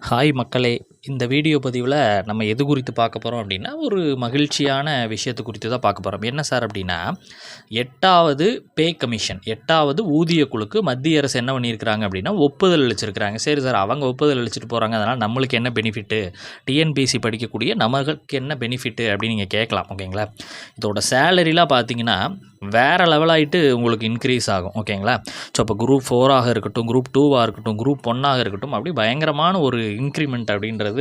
Hi மக்களே! இந்த video பதிவில் நம்ம எது குறித்து பார்க்க போகிறோம் அப்படின்னா, ஒரு மகிழ்ச்சியான விஷயத்தை குறித்து தான் பார்க்க போகிறோம். என்ன சார் அப்படின்னா, 8வது பே கமிஷன் 8வது ஊதிய குழுக்கு மத்திய அரசு என்ன பண்ணியிருக்கிறாங்க அப்படின்னா, ஒப்புதல் அளிச்சிருக்கிறாங்க. சரி சார், அவங்க ஒப்புதல் அளிச்சிட்டு போகிறாங்க, அதனால் நம்மளுக்கு என்ன பெனிஃபிட்டு, டிஎன்பிஎஸ்சி படிக்கக்கூடிய நமக்கு என்ன பெனிஃபிட்டு அப்படின்னு நீங்கள் கேட்கலாம். ஓகேங்களா? இதோட சேலரிலாம் பார்த்தீங்கன்னா வேறு லெவலாகிட்டு உங்களுக்கு இன்க்ரீஸ் ஆகும். ஓகேங்களா? ஸோ இப்போ குரூப் 4ஆக இருக்கட்டும், குரூப் 2ஆக இருக்கட்டும், குரூப் 1ஆக இருக்கட்டும், அப்படி பயங்கரமான ஒரு இன்க்ரிமெண்ட் அப்படின்றது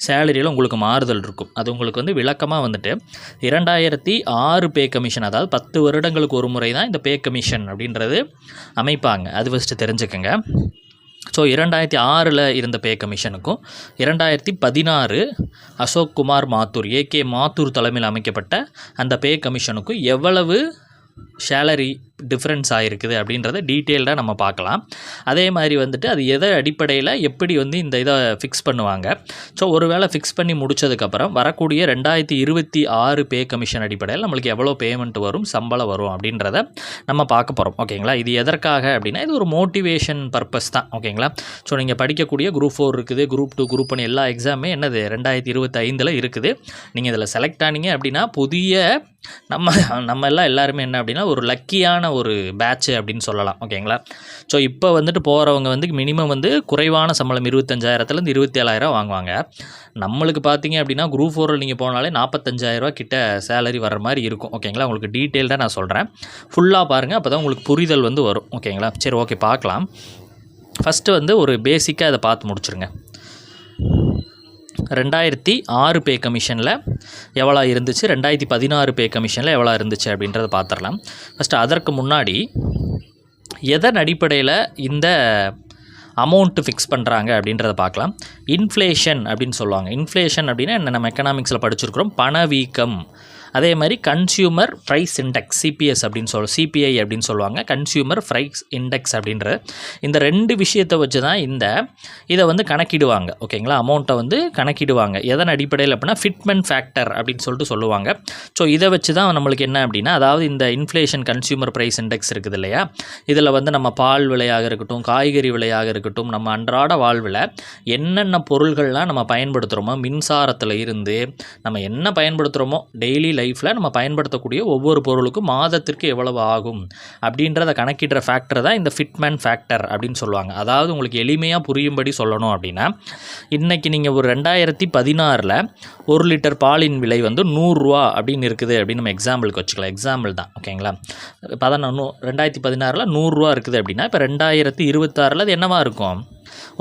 சேலரியில் உங்களுக்கு மாறுதல் இருக்கும். அது உங்களுக்கு வந்து விளக்கமாக வந்துட்டு 2006 பே கமிஷன், அதாவது 10 வருடங்களுக்கு ஒரு முறை தான் இந்த பே கமிஷன் அப்படின்றது அமைப்பாங்க. அது ஃபஸ்ட்டு தெரிஞ்சுக்கங்க. ஸோ 2006 இருந்த பே கமிஷனுக்கும் 2016 அசோக் குமார் மாத்தூர் ஏகே மாத்தூர் தலைமையில் அமைக்கப்பட்ட அந்த பே கமிஷனுக்கும் எவ்வளவு சேலரி டிஃப்ரென்ஸ் ஆகிருக்குது அப்படின்றத டீட்டெயில்டாக நம்ம பார்க்கலாம். அதே மாதிரி வந்துட்டு அது எதை அடிப்படையில் எப்படி வந்து இந்த இதை ஃபிக்ஸ் பண்ணுவாங்க. ஸோ ஒரு வேளை ஃபிக்ஸ் பண்ணி முடித்ததுக்கப்புறம் வரக்கூடிய 2026 பே கமிஷன் அடிப்படையில் நம்மளுக்கு எவ்வளோ பேமெண்ட் வரும், சம்பளம் வரும் அப்படின்றத நம்ம பார்க்க போகிறோம். ஓகேங்களா? இது எதற்காக அப்படின்னா, இது ஒரு மோட்டிவேஷன் பர்பஸ் தான். ஓகேங்களா? ஸோ நீங்கள் படிக்கக்கூடிய குரூப் 4 இருக்குது, குரூப் 2, குரூப் 1 எல்லா எக்ஸாமே என்னது 2025 இருக்குது. நீங்கள் இதில் செலக்ட் ஆனீங்க அப்படின்னா புதிய நம்ம எல்லாருமே என்ன அப்படின்னா ஒரு லக்கியான ஒரு பேட்ச்சு அப்படின்னு சொல்லலாம். ஓகேங்களா? ஸோ இப்போ வந்துட்டு போகிறவங்க வந்து மினிமம் வந்து குறைவான சம்பளம் 25,000 27,000 வாங்குவாங்க. நம்மளுக்கு பார்த்தீங்க அப்படின்னா குரூப் 4 நீங்கள் போனாலே 45,000 கிட்ட சேலரி வர்ற மாதிரி இருக்கும். ஓகேங்களா? உங்களுக்கு டீட்டெயில்டாக நான் சொல்கிறேன், ஃபுல்லாக பாருங்கள், அப்போ தான் உங்களுக்கு புரிதல் வந்து வரும். ஓகேங்களா? சரி, ஓகே, பார்க்கலாம். ஃபஸ்ட்டு வந்து ஒரு பேசிக்காக இதை பார்த்து முடிச்சுருங்க. 2006 பே கமிஷனில் எவ்வளோ இருந்துச்சு, 2016 பே கமிஷனில் எவ்வளோ இருந்துச்சு அப்படின்றத பார்த்துடலாம். ஃபஸ்ட்டு அதற்கு முன்னாடி எதன் அடிப்படையில் இந்த அமௌண்ட்டு ஃபிக்ஸ் பண்ணுறாங்க அப்படின்றத பார்க்கலாம். இன்ஃப்ளேஷன் அப்படின்னு சொல்லுவாங்க. இன்ஃப்ளேஷன் அப்படின்னா என்ன, நம்ம எக்கனாமிக்ஸில் படிச்சிருக்கிறோம், பணவீக்கம். அதே மாதிரி கன்சியூமர் ப்ரைஸ் இண்டெக்ஸ், சிபிஎஸ் அப்படின்னு சிபிஐ அப்படின்னு சொல்லுவாங்க, கன்சியூமர் ப்ரைஸ் இண்டெக்ஸ் அப்படின்ற இந்த ரெண்டு விஷயத்தை வச்சு தான் இதை வந்து கணக்கிடுவாங்க. ஓகேங்களா? அமௌண்ட்டை வந்து கணக்கிடுவாங்க. எதன் அடிப்படையில் அப்படின்னா ஃபிட்மென்ட் ஃபேக்டர் அப்படின்னு சொல்லிட்டு சொல்லுவாங்க. ஸோ இதை வச்சு தான் நம்மளுக்கு என்ன அப்படின்னா, அதாவது இந்த இன்ஃப்ளேஷன் கன்சியூமர் ப்ரைஸ் இண்டெக்ஸ் இருக்குது இல்லையா, இதில் வந்து நம்ம பால் விலையாக இருக்கட்டும், காய்கறி விலையாக இருக்கட்டும், நம்ம அன்றாட வாழ்வில் என்னென்ன பொருள்கள்லாம் நம்ம பயன்படுத்துகிறோமோ, மின்சாரத்தில் இருந்து நம்ம என்ன பயன்படுத்துகிறோமோ டெய்லி லைஃப்பில் நம்ம பயன்படுத்தக்கூடிய ஒவ்வொரு பொருளுக்கும் மாதத்திற்கு எவ்வளவு ஆகும் அப்படின்றத கணக்கிடுற ஃபேக்டர் தான் இந்த ஃபிட்மென்ட் ஃபேக்டர் அப்படின்னு சொல்லுவாங்க. அதாவது உங்களுக்கு எளிமையாக புரியும்படி சொல்லணும் அப்படின்னா, இன்றைக்கி நீங்கள் ஒரு 2016 1 லிட்டர் பாலின் விலை வந்து 100 ரூபா அப்படின்னு இருக்குது அப்படின்னு நம்ம எக்ஸாம்பிளுக்கு வச்சுக்கலாம். எக்ஸாம்பிள் தான். ஓகேங்களா? 2016 100 ரூபா இருக்குது அப்படின்னா, இப்போ 2026 அது என்னவா இருக்கும்,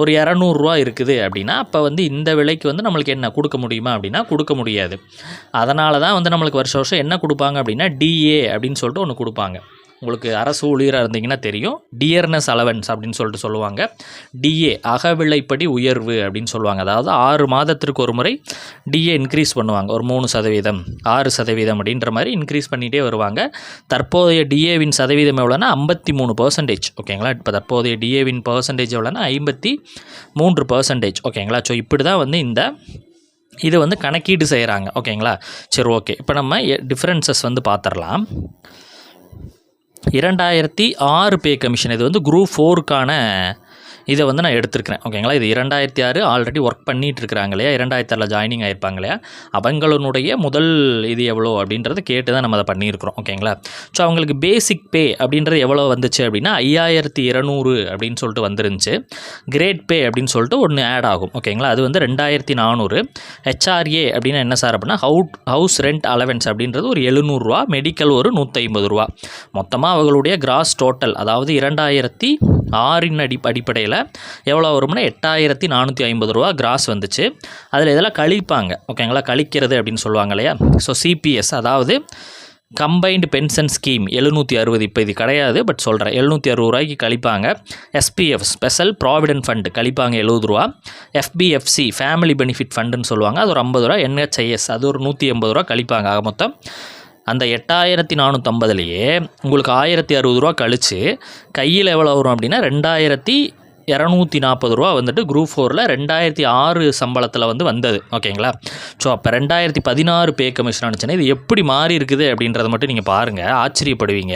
ஒரு 200 ரூபா இருக்குது அப்படின்னா, அப்போ வந்து இந்த விலைக்கு வந்து நம்மளுக்கு என்ன கொடுக்க முடியுமா அப்படின்னா கொடுக்க முடியாது. அதனால தான் வந்து நம்மளுக்கு வருஷம் வருஷம் என்ன கொடுப்பாங்க அப்படின்னா டிஏ அப்படின்னு சொல்லிட்டு ஒன்று கொடுப்பாங்க. உங்களுக்கு அரசு ஊழியராக இருந்தீங்கன்னா தெரியும், டியர்னஸ் அலவன்ஸ் அப்படின்னு சொல்லிட்டு சொல்லுவாங்க. டிஏ அகவிலைப்படி உயர்வு அப்படின்னு சொல்லுவாங்க. அதாவது 6 மாதத்திற்கு ஒரு முறை டிஏ இன்க்ரீஸ் பண்ணுவாங்க. ஒரு 3%, 6% அப்படின்ற மாதிரி இன்க்ரீஸ் பண்ணிகிட்டே வருவாங்க. தற்போதைய டிஏவின் சதவீதம் எவ்வளோன்னா 53%. ஓகேங்களா? இப்போ தற்போதைய டிஏவின் பர்சன்டேஜ் எவ்வளோன்னா 53%. ஓகேங்களா? ஸோ இப்படி தான் வந்து இது வந்து கணக்கீடு செய்கிறாங்க. ஓகேங்களா? சரி, ஓகே, இப்போ நம்ம டிஃப்ரென்சஸ் வந்து பார்த்துடலாம். 2006 பே கமிஷன் இது வந்து குரூப் 4க்கான இதை வந்து நான் எடுத்துருக்கிறேன். ஓகேங்களா? இது 2006 ஆல்ரெடி ஒர்க் பண்ணிகிட்டு இருக்கிறாங்க இல்லையா, 2006 ஜாயினிங் ஆகிருப்பாங்க இல்லையா, அவங்களுடைய முதல் இது எவ்வளோ அப்படின்றத கேட்டு தான் நம்ம அதை பண்ணியிருக்கிறோம். ஓகேங்களா? ஸோ அவங்களுக்கு பேசிக் பே அப்படின்றது எவ்வளோ வந்துச்சு அப்படின்னா 5200 அப்படின்னு சொல்லிட்டு வந்துருந்துச்சு. கிரேட் பே அப்படின்னு சொல்லிட்டு ஒன்று ஆட் ஆகும். ஓகேங்களா? அது வந்து 2400. ஹெச்ஆர்ஏ அப்படின்னா என்ன சார் அப்படின்னா ஹவுஸ் ரெண்ட் அலவன்ஸ் அப்படின்றது ஒரு 700 ரூபா, மெடிக்கல் ஒரு 150 ரூபா. மொத்தமாக அவங்களுடைய கிராஸ் டோட்டல், அதாவது 2006 அடிப்படையில் எவ்வளோ வரும்னா 8450 ரூபா கிராஸ் வந்துச்சு. அதில் இதெல்லாம் கழிப்பாங்க. ஓகேங்களா? கழிக்கிறது அப்படின்னு சொல்லுவாங்க இல்லையா. ஸோ சிபிஎஸ், அதாவது கம்பைன்டு பென்ஷன் ஸ்கீம் 760, இப்போ இது கிடையாது பட் சொல்கிறேன், 760 ரூபாய்க்கு கழிப்பாங்க. எஸ்பிஎஃப் ஸ்பெஷல் ப்ராவிடென்ட் ஃபண்டு கழிப்பாங்க 70 ரூபா. எஃபிஎஃப்சி ஃபேமிலி பெனிஃபிட் ஃபண்டுன்னு சொல்லுவாங்க, அது ஒரு 50 ரூபா. என்ஹெச்ஐஎஸ் அது ஒரு 180 ரூபா கழிப்பாங்க. ஆக மொத்தம் அந்த 8450லேயே உங்களுக்கு 1060 ரூபா கழித்து கையில் எவ்வளோ வரும் அப்படின்னா 2240 ரூபா வந்துட்டு குரூப் 4ல் 2006 சம்பளத்தில் வந்து வந்தது. ஓகேங்களா? ஸோ அப்போ 2016 பே கமிஷன் ஆனிச்சுன்னா இது எப்படி மாறி இருக்குது அப்படின்றத மட்டும் நீங்கள் பாருங்கள், ஆச்சரியப்படுவீங்க.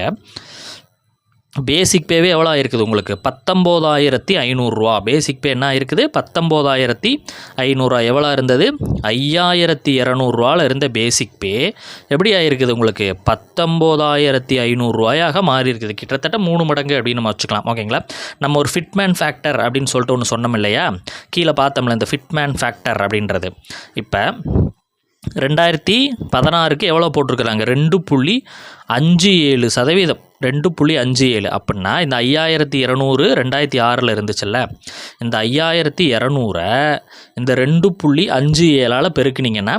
பேசிக் பேவே எவ்வளோ இருக்குது உங்களுக்கு 19,500 பேசிக் பே என்ன இருக்குது 19,500 எவ்வளோ இருந்தது 5,200 இருந்த பேசிக் பே எப்படி ஆயிருக்குது உங்களுக்கு 19,500 மாறி இருக்குது. கிட்டத்தட்ட 3 மடங்கு அப்படின்னு நம்ம வச்சுக்கலாம். ஓகேங்களா, நம்ம ஒரு ஃபிட்மேன் ஃபேக்டர் அப்படின்னு சொல்லிட்டு ஒன்று சொன்னோம் இல்லையா, கீழே பார்த்தோம்ல இந்த ஃபிட்மேன் ஃபேக்டர் அப்படின்றது. இப்போ 2016க்கு எவ்வளோ போட்டிருக்கிறாங்க 2.57%, 2.57 அப்படின்னா இந்த 5,200 2006 இருந்துச்சுல்ல, இந்த 5,200 இந்த 2.57 பெருக்குனிங்கன்னா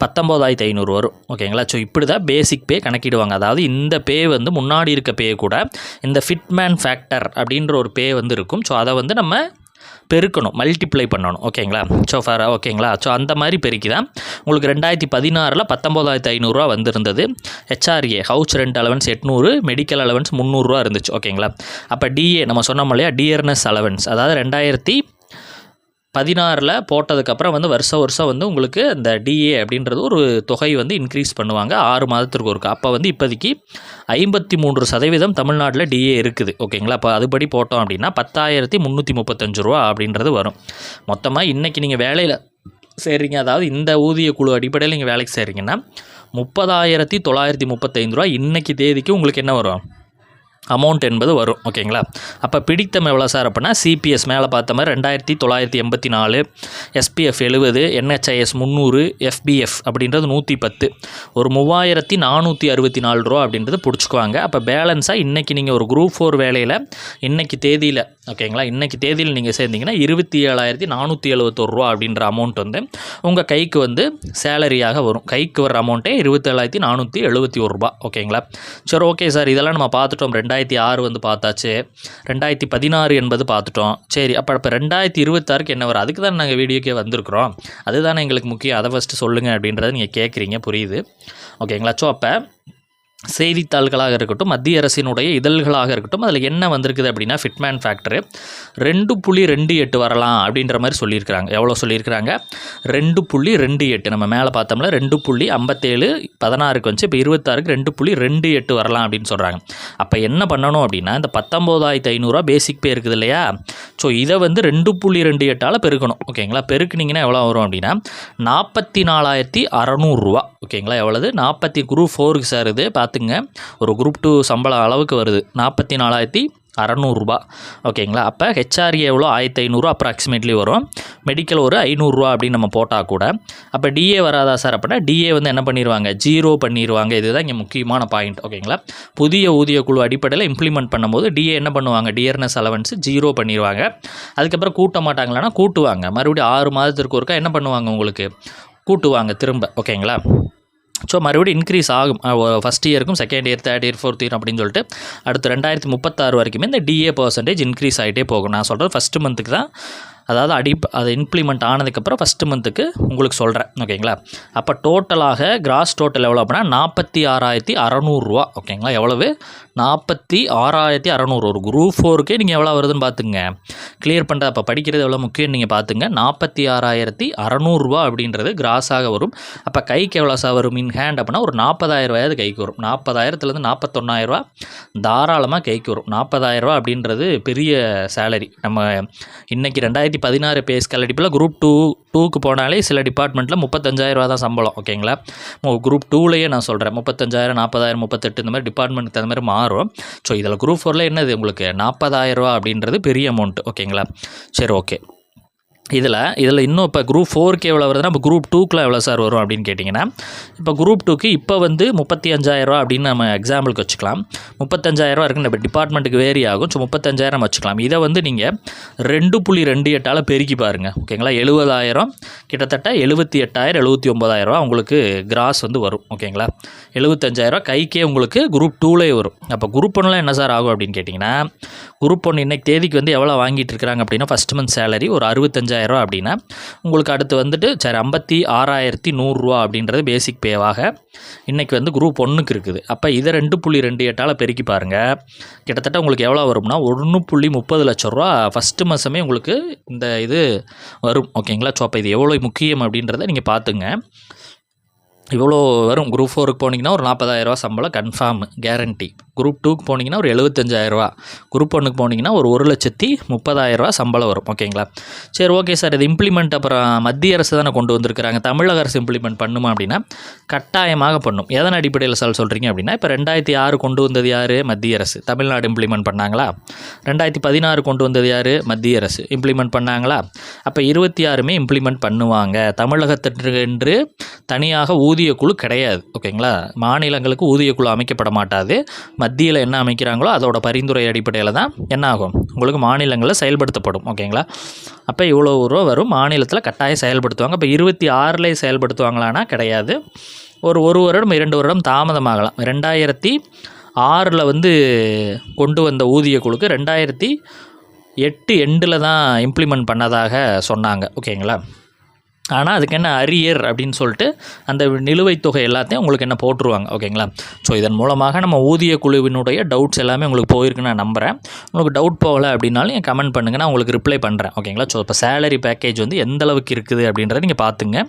19,500 வரும். ஓகேங்களா, ஸோ இப்படி தான் பேசிக் பே கணக்கிடுவாங்க. அதாவது இந்த பே வந்து முன்னாடி இருக்க பே கூட இந்த ஃபிட்மேன் ஃபேக்டர் அப்படின்ற ஒரு பே வந்து இருக்கும். ஸோ அதை வந்து நம்ம பெருக்கணும், மல்டிப்ளை பண்ணணும். ஓகேங்களா, ஓகேங்களா, ஸோ அந்த மாதிரி பெருக்கி தான் உங்களுக்கு 2016 19,500 வந்திருந்தது. HRA house rent allowance 800, medical allowance 300 இருந்துச்சு. ஓகேங்களா, அப்போ டிஏ நம்ம சொன்னோம் இல்லையா, டியர்னஸ் அலவன்ஸ், அதாவது 2016 போட்டதுக்கப்புறம் வந்து வருஷம் வந்து உங்களுக்கு இந்த டிஏ அப்படின்றது ஒரு தொகை வந்து இன்க்ரீஸ் பண்ணுவாங்க 6 மாதத்திற்கு ஒருக்கா. அப்போ வந்து இப்போதைக்கு 53% தமிழ்நாட்டில் டிஏ இருக்குது. ஓகேங்களா, அப்போ அதுபடி போட்டோம் அப்படின்னா 10,335 அப்படின்றது வரும். மொத்தமாக இன்றைக்கி நீங்கள் வேலையில் சேர்றீங்க, அதாவது இந்த ஊதிய குழு அடிப்படையில் நீங்கள் வேலைக்கு சேர்றீங்கன்னா 30,935 இன்றைக்கி தேதிக்கு உங்களுக்கு என்ன வரும் அமௌண்ட் என்பது வரும். ஓகேங்களா, அப்போ பிடித்தம் எவ்வளோ சார் அப்படின்னா சிபிஎஸ் மேலே பார்த்த மாதிரி 2,984, எஸ்பிஎஃப் 70, என்ஹெச்ஐஎஸ் 300, எஃபிஎஃப் அப்படின்றது 110, ஒரு 3,464 அப்படின்றது பிடிச்சிக்குவாங்க. அப்போ பேலன்ஸாக இன்றைக்கி நீங்கள் ஒரு குரூப் 4 வேலையில் இன்றைக்கி தேதியில், ஓகேங்களா, இன்றைக்கி தேதியில் நீங்கள் சேர்ந்தீங்கன்னா 27,471 அப்படின்ற அமௌண்ட் வந்து உங்கள் கைக்கு வந்து சேலரியாக வரும். கைக்கு வர அமௌண்ட்டே 27,471. ஓகேங்களா, சரி ஓகே சார், இதெல்லாம் நம்ம பார்த்துட்டோம். 2006 வந்து பார்த்தாச்சு, 2016 என்பது பார்த்துட்டோம். சரி, அப்போ 2026க்கு என்ன வரும், அதுக்கு தான் நாங்கள் வீடியோக்கே வந்திருக்கிறோம், அதுதானே எங்களுக்கு முக்கியம், அதை ஃபஸ்ட்டு சொல்லுங்கள் அப்படின்றத நீங்கள் கேட்குறீங்க, புரியுது. ஓகேங்களா, ஸோ அப்போ செய்தித்தாள்களாக இருக்கட்டும், மத்திய அரசினுடைய இதழ்களாக இருக்கட்டும், அதில் என்ன வந்திருக்குது அப்படின்னா ஃபிட்மேன் ஃபேக்டரு 2.28 வரலாம் அப்படின்ற மாதிரி சொல்லியிருக்கிறாங்க. எவ்வளோ சொல்லியிருக்கிறாங்க 2.28. நம்ம மேலே பார்த்தோம்ல 2.57 16க்கு வந்துச்சு, இப்போ 26க்கு 2.28 வரலாம் அப்படின்னு சொல்கிறாங்க. அப்போ என்ன பண்ணணும் அப்படின்னா இந்த 19,500 பேசிக் பே இருக்குது இல்லையா, ஸோ இதை வந்து 2.28 பெருக்கணும். ஓகேங்களா, பெருக்குனிங்கன்னா எவ்வளோ வரும் அப்படின்னா 44,600. ஓகேங்களா, எவ்வளவு 40 குரூப் 4க்கு சார் இது பார்த்துங்க, ஒரு குரூப் 2 சம்பளம் அளவுக்கு வருது 44,600. ஓகேங்களா, அப்போ ஹெச்ஆர்ஏ எவ்வளோ 1,500 அப்ராக்சிமேட்லி வரும், மெடிக்கல் ஒரு 500 அப்படின்னு நம்ம போட்டால் கூட. அப்போ டிஏ வராதா சார் அப்படின்னா டிஏ வந்து என்ன பண்ணிடுவாங்க 0 பண்ணிடுவாங்க. இதுதான் இங்கே முக்கியமான பாயிண்ட். ஓகேங்களா, புதிய ஊதிய குழு அடிப்படையில் இம்ப்ளிமெண்ட் பண்ணும்போது டிஏ என்ன பண்ணுவாங்க டியர்னஸ் அலவன்ஸ் 0 பண்ணிடுவாங்க. அதுக்கப்புறம் கூட்ட மாட்டாங்களான்னா கூட்டுவாங்க, மறுபடியும் 6 மாதத்திற்கு ஒருக்கா என்ன பண்ணுவாங்க உங்களுக்கு கூட்டுவாங்க திரும்ப. ஓகேங்களா, ஸோ மறுபடியும் இன்க்ரீஸ் ஆகும் ஃபஸ்ட் இயருக்கும், second year, third year, fourth year அப்படின்னு சொல்லிட்டு அடுத்து 2036 வரைக்குமே இந்த டிஏ பர்சன்டேஜ் இன்க்ரீஸ் ஆகிட்டே போகும். நான் சொல்கிறது ஃபஸ்ட்டு மந்த்துக்கு தான், அதாவது அது இம்ப்ளிமெண்ட் ஆனதுக்கப்புறம் ஃபஸ்ட்டு மந்த்துக்கு உங்களுக்கு சொல்கிறேன். ஓகேங்களா, அப்போ டோட்டலாக கிராஸ் டோட்டல் எவ்வளோ அப்படின்னா 46,600. ஓகேங்களா, எவ்வளவு 46,600. ஒரு குரூப் 4க்கே நீங்கள் எவ்வளோ வருதுன்னு பார்த்துங்க, கிளியர் பண்ணுற அப்போ படிக்கிறது எவ்வளோ முக்கியம் நீங்கள் பார்த்துங்க. 46,600 அப்படின்றது கிராஸாக வரும். அப்போ கைக்கு எவ்வளோ சார் வரும் இன் ஹேண்ட் அப்படின்னா ஒரு 40,000 கைக்கு வரும். 40,000 41,000 தாராளமாக கைக்கு வரும். 40,000 அப்படின்றது பெரிய சேலரி. நம்ம இன்றைக்கி 2016 பே ஸ்கேல் அடிப்பில் குரூப் 2க்கு போனாலே சில டிபார்ட்மெண்ட்டில் 35,000 தான் சம்பளம். ஓகேங்களா, குரூப் 2லேயே நான் சொல்கிறேன் 35,000, 40,000, 38 இந்த மாதிரி டிபார்ட்மெண்ட்டுக்கு தகுந்த மாதிரி மாறும். ஸோ இதில் குரூப் 4ல் என்னது உங்களுக்கு 40,000 அப்படின்றது பெரிய அமௌண்ட். ஓகேங்களா, சரி ஓகே. இதில் இன்னும் இப்போ குரூப் 4க்கு எவ்வளோ வருதுன்னா இப்போ குரூப் 2க்குலாம் எவ்வளோ சார் வரும் அப்படின்னு கேட்டிங்கன்னா, இப்போ குரூப் 2க்கு இப்போ வந்து 35,000 அப்படின்னு நம்ம எக்ஸாம்பிளுக்கு வச்சுக்கலாம். 35,000 இருக்குன்னு இப்போ டிபார்ட்மெண்ட்டுக்கு வேரி ஆகும். ஸோ 35,000 வச்சுக்கலாம். இதை வந்து நீங்கள் 2.28 பெருக்கி பாருங்கள். ஓகேங்களா, 70,000 கிட்டத்தட்ட 78,000 79,000 உங்களுக்கு கிராஸ் வந்து வரும். ஓகேங்களா, 75,000 கைக்கே உங்களுக்கு குரூப் 2லே வரும். அப்போ குரூப் 1ல என்ன சார் ஆகும் அப்படின்னு கேட்டிங்கன்னா, குரூப் 1 இன்றைக்கி தேதிக்கு வந்து எவ்வளோ வாங்கிட்டு இருக்கிறாங்க அப்படின்னா ஃபஸ்ட் மந்த் சேலரி ஒரு 65,000 அப்படின்னா உங்களுக்கு அடுத்து வந்துட்டு சரி 56,100 அப்படின்றது பேசிக் பேவாக இன்றைக்கி வந்து குரூப் 1க்கு இருக்குது. அப்போ இதை 2.28 பெருக்கி பாருங்கள், கிட்டத்தட்ட உங்களுக்கு எவ்வளோ வரும்னா 1.30 லட்சம் ரூபா ஃபஸ்ட்டு மாதமே உங்களுக்கு இந்த இது வரும். ஓகேங்களா, ஸோ அப்போ இது எவ்வளோ முக்கியம் அப்படின்றத நீங்கள் பார்த்துங்க. இவ்வளோ வரும். குரூப் 4க்கு போனீங்கன்னா ஒரு 40,000 சம்பளம் கன்ஃபார்ம் கேரண்டி. குரூப் 2க்கு போனீங்கன்னா ஒரு 75,000. குரூப் 1க்கு போனீங்கன்னா ஒரு 1,30,000 சம்பளம் வரும். ஓகேங்களா? சரி, ஓகே சார். இது இம்ப்ளிமெண்ட் அப்புறம் மத்திய அரசு தானே கொண்டு வந்திருக்கிறாங்க, தமிழக அரசு இம்ப்ளிமெண்ட் பண்ணுமா அப்படின்னா கட்டாயமாக பண்ணும். எதன் அடிப்படையில் சார் சொல்கிறீங்க அப்படின்னா, இப்போ 2006 கொண்டு வந்தது யார்? மத்திய அரசு. தமிழ்நாடு இம்ப்ளிமெண்ட் பண்ணாங்களா? 2016 கொண்டு வந்தது யார்? மத்திய அரசு. இம்ப்ளிமெண்ட் பண்ணாங்களா? அப்போ 26மே இம்ப்ளிமெண்ட் பண்ணுவாங்க. தமிழகத்திற்கு தனியாக ஊதிய குழு கிடையாது. ஓகேங்களா? மாநிலங்களுக்கு ஊதிய குழு அமைக்கப்பட மாட்டாது. மத்தியில் என்ன அமைக்கிறாங்களோ அதோட பரிந்துரை அடிப்படையில் தான் என்ன ஆகும், உங்களுக்கு மாநிலங்களில் செயல்படுத்தப்படும். ஓகேங்களா? அப்போ இவ்வளோ ரூபா வரும். மாநிலத்தில் கட்டாயம் செயல்படுத்துவாங்க. இப்போ 26லே செயல்படுத்துவாங்களான்னா கிடையாது. ஒரு வருடம் 2 வருடம் தாமதமாகலாம். 2006 கொண்டு வந்த ஊதிய குழுக்கு 2008 எண்டில் தான் இம்ப்ளிமெண்ட் பண்ணதாக சொன்னாங்க. ஓகேங்களா? ஆனால் அதுக்கு என்ன அரியர் அப்படின்னு சொல்லிட்டு அந்த நிலுவைத் தொகை எல்லாத்தையும் உங்களுக்கு என்ன போட்டுருவாங்க. ஓகேங்களா? ஸோ இதன் மூலமாக நம்ம ஊதிய குழுவினுடைய டவுட்ஸ் எல்லாமே உங்களுக்கு போயிருக்குன்னு நான் நம்புகிறேன். உங்களுக்கு டவுட் போகலை அப்படின்னாலும் என் கமெண்ட் பண்ணுங்கள், நான் உங்களுக்கு ரிப்ளை பண்ணுறேன். ஓகேங்களா? ஸோ இப்போ சேலரி பேக்கேஜ் எந்த அளவுக்கு இருக்குது அப்படின்றத நீங்கள் பார்த்துங்க.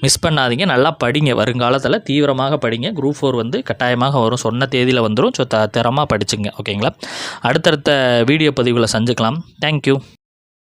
மிஸ் பண்ணாதீங்க. நல்லா படிங்க. வருங்காலத்தில் தீவிரமாக படிங்க. குரூப் 4 கட்டாயமாக வரும். சொன்ன தேதியில் வந்துடும். ஸோ தரமாக படிச்சுங்க. ஓகேங்களா? அடுத்தடுத்த வீடியோ பதிவில் சந்திக்கலாம். தேங்க்யூ.